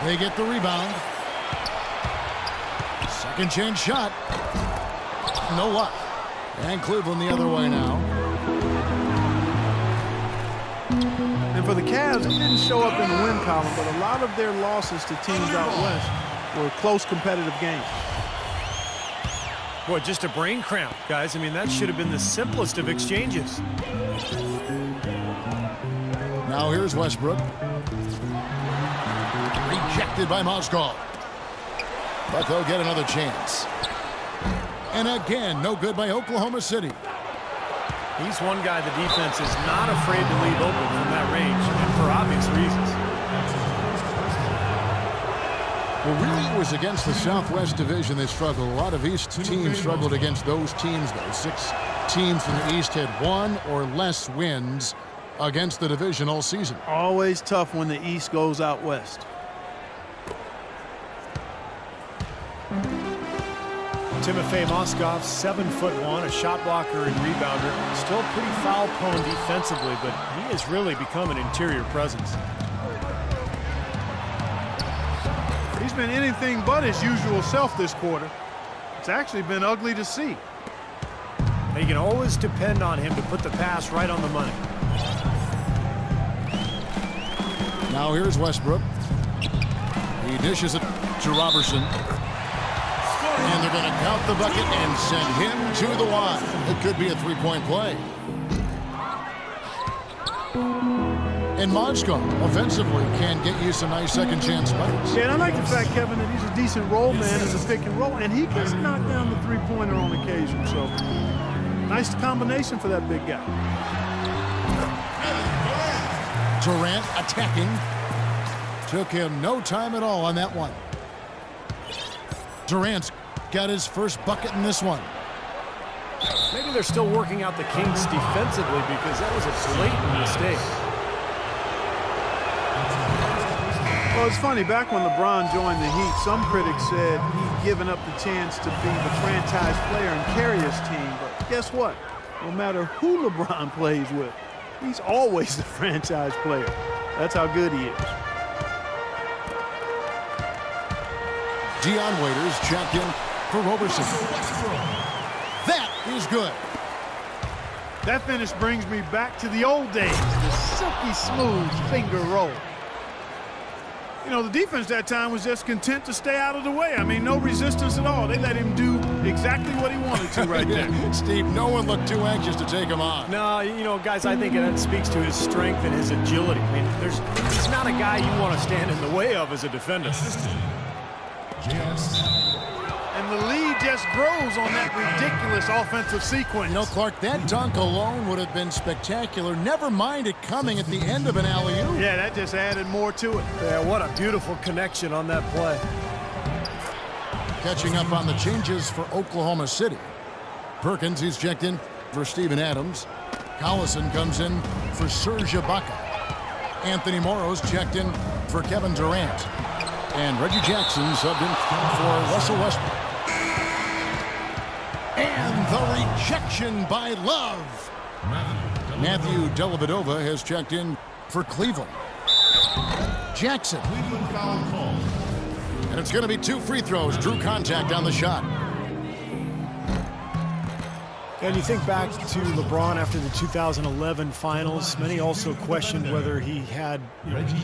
They get the rebound. Second chance shot. No luck. And Cleveland the other way now. And for the Cavs, it didn't show up in the win column, but a lot of their losses to teams out west were close competitive games. Boy, just a brain cramp, guys. I mean, that should have been the simplest of exchanges. Now here's Westbrook. Rejected by Mozgov. But they'll get another chance. And again, no good by Oklahoma City. He's one guy the defense is not afraid to leave open from that range, and for obvious reasons. Well, really, it was against the Southwest Division they struggled. A lot of East teams struggled against those teams, though. 6 teams from the East had 1 or less wins against the division all season. Always tough when the East goes out west. Timofey Mozgov, 7'1", a shot blocker and rebounder. Still pretty foul-prone defensively, but he has really become an interior presence. He's been anything but his usual self this quarter. It's actually been ugly to see. They can always depend on him to put the pass right on the money. Now here's Westbrook. He dishes it to Robertson. And they're going to count the bucket and send him to the line. It could be a three-point play. And Mozgov offensively can get you some nice second chance buckets. Yeah, and I like the fact, Kevin, that he's a decent roll man as a pick and roll, and he can knock down the three-pointer on occasion. So nice combination for that big guy. Durant attacking. Took him no time at all on that one. Durant's got his first bucket in this one. Maybe they're still working out the kinks defensively because that was a blatant mistake. Well, it's funny, back when LeBron joined the Heat, some critics said he'd given up the chance to be the franchise player and carry his team. But guess what? No matter who LeBron plays with, he's always the franchise player. That's how good he is. Dion Waiters checked in for Roberson. That is good. That finish brings me back to the old days, the silky smooth finger roll. You know, the defense that time was just content to stay out of the way. I mean, no resistance at all. They let him do exactly what he wanted to right there. Steve, no one looked too anxious to take him on. No, you know, guys, I think that speaks to his strength and his agility. I mean, he's not a guy you want to stand in the way of as a defender. And the lead just grows on that ridiculous offensive sequence. You know, Clark, that dunk alone would have been spectacular. Never mind it coming at the end of an alley-oop. Yeah, that just added more to it. Yeah, what a beautiful connection on that play. Catching up on the changes for Oklahoma City. Perkins, he's checked in for Steven Adams. Collison comes in for Serge Ibaka. Anthony Morrow's checked in for Kevin Durant. And Reggie Jackson subbed in for Russell Westbrook. And the rejection by Love. Matthew Dellavedova has checked in for Cleveland. Jackson. And it's going to be 2 free throws. Drew contact on the shot. And you think back to LeBron after the 2011 finals, many also questioned whether he had,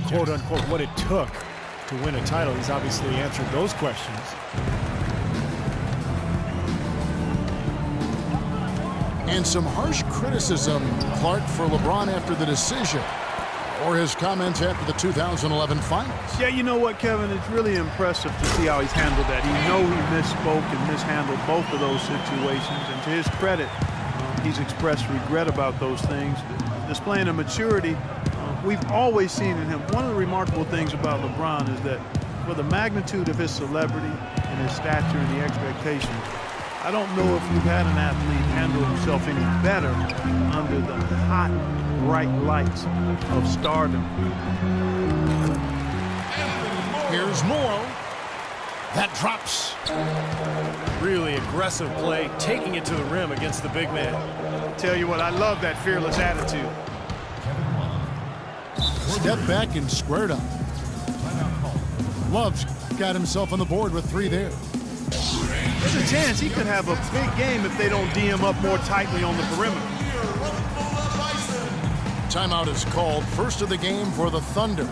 quote unquote, what it took to win a title. He's obviously answered those questions. And some harsh criticism, Clark, for LeBron after the decision, or his comments after the 2011 finals. Yeah, you know what, Kevin? It's really impressive to see how he's handled that. He misspoke and mishandled both of those situations. And to his credit, he's expressed regret about those things, displaying a maturity we've always seen in him. One of the remarkable things about LeBron is that for the magnitude of his celebrity and his stature and the expectations, I don't know if you've had an athlete handle himself any better under the hot, bright lights of stardom. Here's Morrow. That drops. Really aggressive play, taking it to the rim against the big man. Tell you what, I love that fearless attitude. Step back and squared up. Love's got himself on the board with 3 there. There's a chance he could have a big game if they don't D him up more tightly on the perimeter. Timeout is called. First of the game for the Thunder.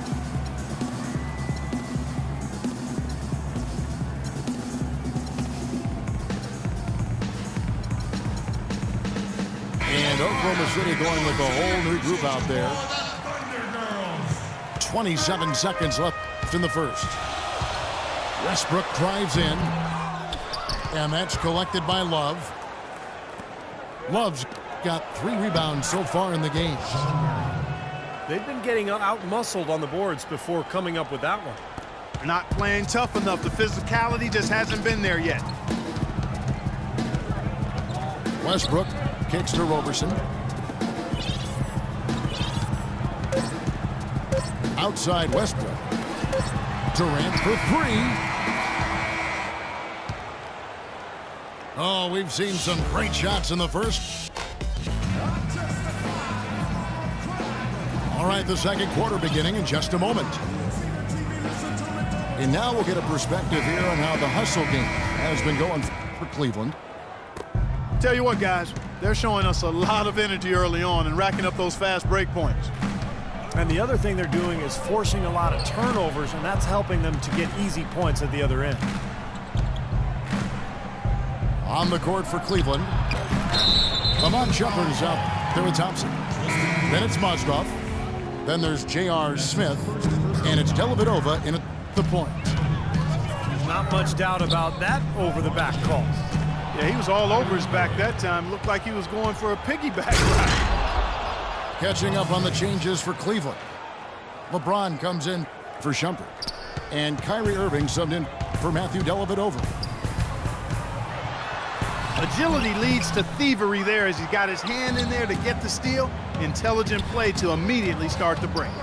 And Oklahoma City going with a whole new group out there. 27 seconds left in the first. Westbrook drives in. And that's collected by Love. Love's got 3 rebounds so far in the game. They've been getting out-muscled on the boards before coming up with that one. They're not playing tough enough. The physicality just hasn't been there yet. Westbrook kicks to Roberson. Outside Westbrook. Durant for 3. Oh, we've seen some great shots in the first. All right, the second quarter beginning in just a moment. And now we'll get a perspective here on how the hustle game has been going for Cleveland. Tell you what, guys, they're showing us a lot of energy early on and racking up those fast break points. And the other thing they're doing is forcing a lot of turnovers, and that's helping them to get easy points at the other end. On the court for Cleveland. Lamont Shepard is out there with Thompson. Then it's Mozdov. Then there's J.R. Smith. And it's Dellavedova in at the point. There's not much doubt about that over-the-back call. Yeah, he was all over his back that time. Looked like he was going for a piggyback ride. Catching up on the changes for Cleveland. LeBron comes in for Shumpert. And Kyrie Irving subbed in for Matthew Dellavedova. Agility leads to thievery there as he's got his hand in there to get the steal. Intelligent play to immediately start the break.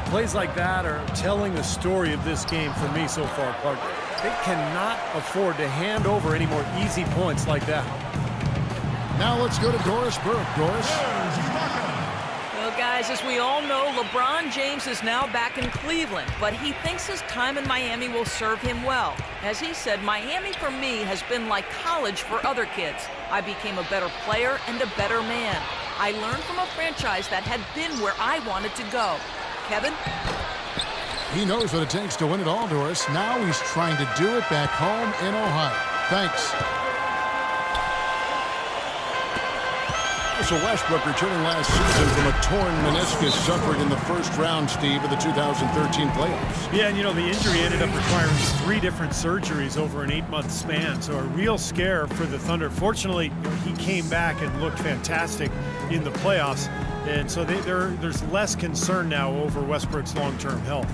Plays like that are telling the story of this game for me so far, Clark. They cannot afford to hand over any more easy points like that. Now let's go to Doris Burke. Doris. Well, guys, as we all know, LeBron James is now back in Cleveland, but he thinks his time in Miami will serve him well. As he said, Miami for me has been like college for other kids. I became a better player and a better man. I learned from a franchise that had been where I wanted to go. Kevin? He knows what it takes to win it all, Doris. Now he's trying to do it back home in Ohio. Thanks. So Westbrook returning last season from a torn meniscus suffered in the first round, Steve, of the 2013 playoffs. Yeah, and you know, the injury ended up requiring 3 different surgeries over an 8-month span, so a real scare for the Thunder. Fortunately, he came back and looked fantastic in the playoffs, and so there's less concern now over Westbrook's long-term health.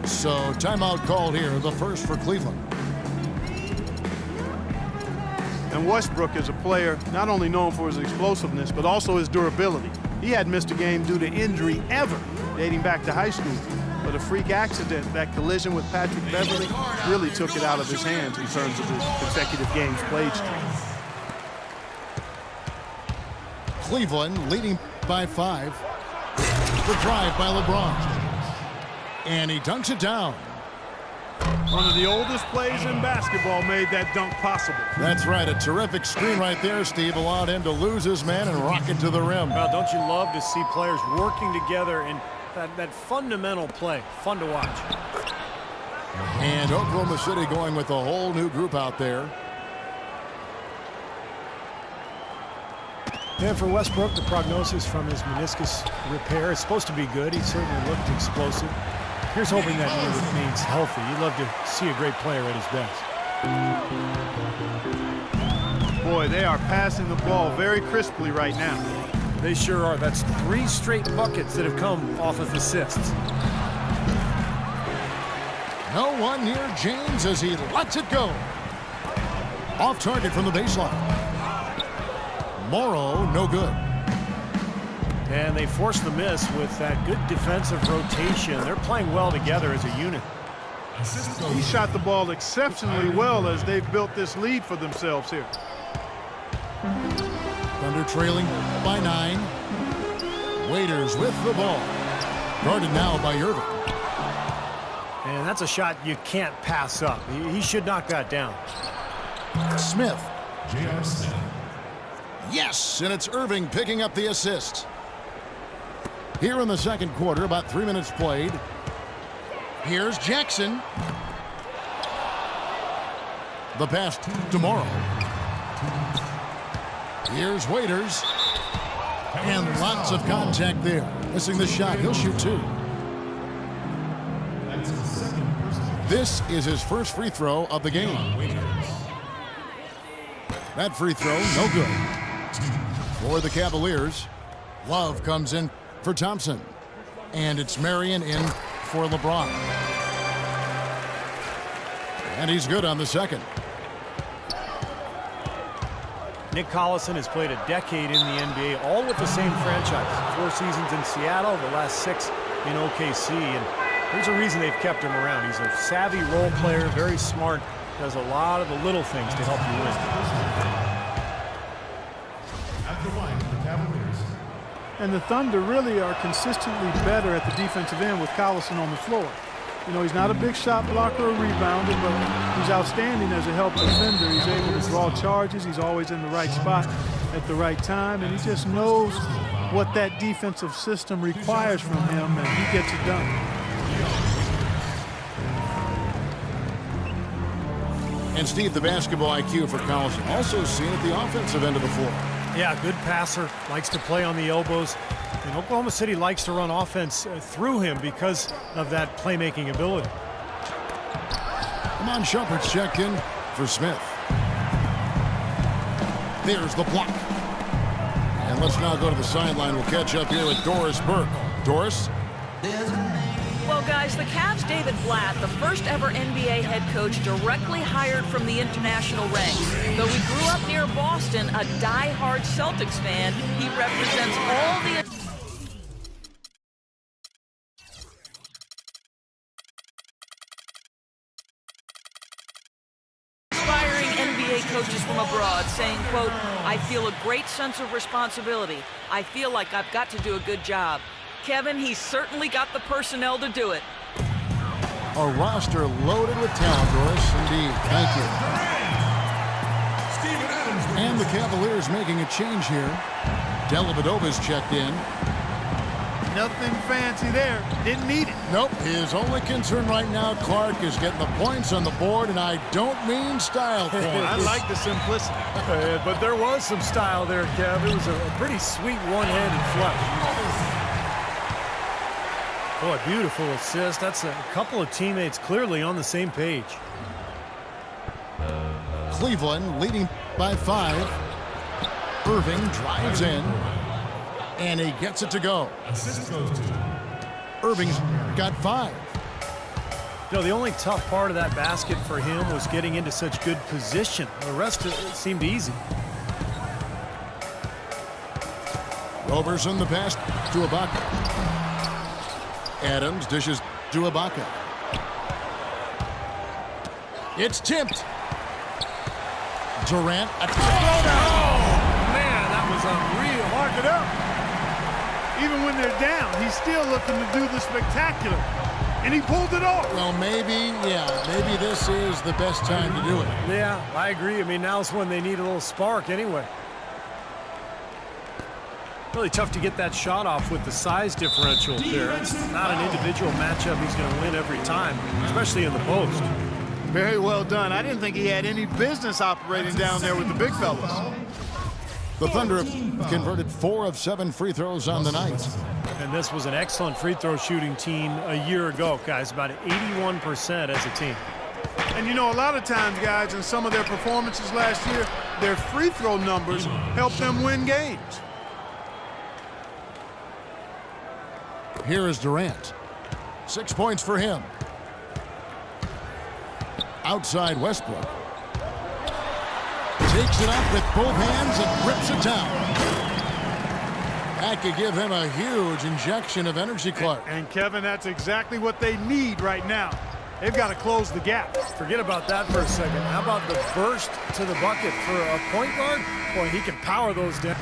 So timeout called here, the first for Cleveland. And Westbrook is a player not only known for his explosiveness, but also his durability. He hadn't missed a game due to injury ever, dating back to high school. But a freak accident, that collision with Patrick Beverly, really took it out of his hands in terms of his consecutive games played streak. Cleveland leading by 5. The drive by LeBron. And he dunks it down. One of the oldest plays in basketball made that dunk possible. That's right, a terrific screen right there, Steve. Allowed him to lose his man and rock it to the rim. Well, don't you love to see players working together in that fundamental play? Fun to watch. And Oklahoma City going with a whole new group out there. And for Westbrook, the prognosis from his meniscus repair is supposed to be good. He certainly looked explosive. Here's hoping that he remains healthy. You'd love to see a great player at his best. Boy, they are passing the ball very crisply right now. They sure are. That's 3 straight buckets that have come off of assists. No one near James as he lets it go. Off target from the baseline. Morrow, no good. And they forced the miss with that good defensive rotation. They're playing well together as a unit. He shot the ball exceptionally well as they've built this lead for themselves here. Thunder trailing by 9. Waiters with the ball. Guarded now by Irving. And that's a shot you can't pass up. He should knock that down. Smith. J.R. Smith. Yes, and it's Irving picking up the assist. Here in the second quarter, about 3 minutes played. Here's Jackson. The pass to Morrow. Here's Waiters. And lots of contact there. Missing the shot. He'll shoot two. That's his second personal. This is his first free throw of the game. That free throw, no good. For the Cavaliers, Love comes in for Thompson. And it's Marion in for LeBron. And he's good on the second. Nick Collison has played a decade in the NBA, all with the same franchise. 4 seasons in Seattle, the last 6 in OKC. And there's a reason they've kept him around. He's a savvy role player, very smart, does a lot of the little things to help you win. At the line for the Cavaliers. And the Thunder really are consistently better at the defensive end with Collison on the floor. You know, he's not a big shot blocker or rebounder, but he's outstanding as a help defender. He's able to draw charges. He's always in the right spot at the right time, and he just knows what that defensive system requires from him, and he gets it done. And Steve, the basketball IQ for Collison also seen at the offensive end of the floor. Yeah, good passer, likes to play on the elbows. And Oklahoma City likes to run offense through him because of that playmaking ability. Amon Shumpert's checked in for Smith. There's the block. And let's now go to the sideline. We'll catch up here with Doris Burke. Doris? Well, guys, the Cavs' David Blatt, the first ever NBA head coach directly hired from the international ranks. Though he grew up near Boston, a die-hard Celtics fan, he represents all the aspiring NBA coaches from abroad, saying, quote, "I feel a great sense of responsibility. I feel like I've got to do a good job." Kevin, he's certainly got the personnel to do it. A roster loaded with talent, Doris. Indeed. Thank you. And the Cavaliers making a change here. Dellavedova's checked in. Nothing fancy there. Didn't need it. Nope. His only concern right now, Clark, is getting the points on the board, and I don't mean style points. I like the simplicity. But there was some style there, Kev. It was a pretty sweet one-handed flush. Boy, beautiful assist. That's a couple of teammates clearly on the same page. Cleveland leading by 5. Irving drives in, and he gets it to go. Assist goes to Irving's got 5. You know, the only tough part of that basket for him was getting into such good position. The rest of it seemed easy. Roberson the pass to Ibaka. Adams dishes to Ibaka. It's tipped. Durant at the Man, that was unreal. Mark it up. Even when they're down, he's still looking to do the spectacular. And he pulled it off. Well, maybe this is the best time to do it. Yeah, I agree. I mean, now's when they need a little spark anyway. Really tough to get that shot off with the size differential there. It's not an individual matchup he's going to win every time, especially in the post. Very well done. I didn't think he had any business operating down there with the big fellas. The Thunder have converted 4 of 7 free throws on the night. And this was an excellent free throw shooting team a year ago, guys. About 81% as a team. And you know, a lot of times, guys, in some of their performances last year, their free throw numbers helped them win games. Here is Durant. 6 points for him. Outside Westbrook. Takes it up with both hands and rips it down. That could give him a huge injection of energy, Clark. And Kevin, that's exactly what they need right now. They've got to close the gap. Forget about that for a second. How about the burst to the bucket for a point guard? Boy, he can power those down.